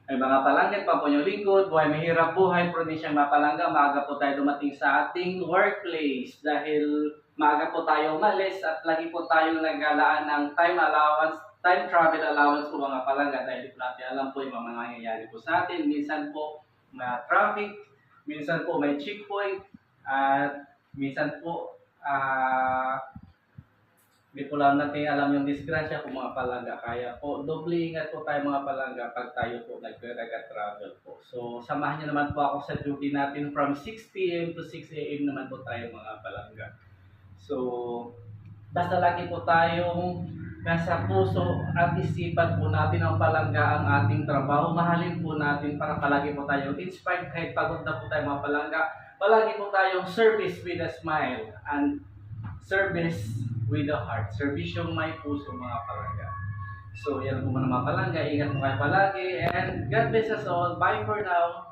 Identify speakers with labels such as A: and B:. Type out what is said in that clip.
A: Ay mga palangga, pa po yung lingkod, buhay mahirap buhay, pronensyang mapalangga, maaga po tayo dumating sa ating workplace dahil maaga po tayo umalis at lagi po tayo naglalaan ng time allowance, time travel allowance po mga palangga dahil di po natin alam po yung mga nangyayari po sa atin. Minsan po may traffic, minsan po may checkpoint, at minsan po hindi po lang natin alam yung disgrasya po mga palangga. Kaya po, doble ingat po tayo mga palangga pag tayo po nagre-travel po. So, samahan niyo naman po ako sa duty natin from 6 p.m. to 6 a.m. naman po tayo mga palangga. So, basta lagi po tayong nasa puso at isipan po natin ang palangga ang ating trabaho. Mahalin po natin para palagi po tayong inspired kahit pagod na po tayo mga palangga. Palagi po tayong service with a smile and service with a heart. Serbisyong may puso mga palangga. So, yan po mga palangga. Ingat po kayo palagi and God bless us all. Bye for now.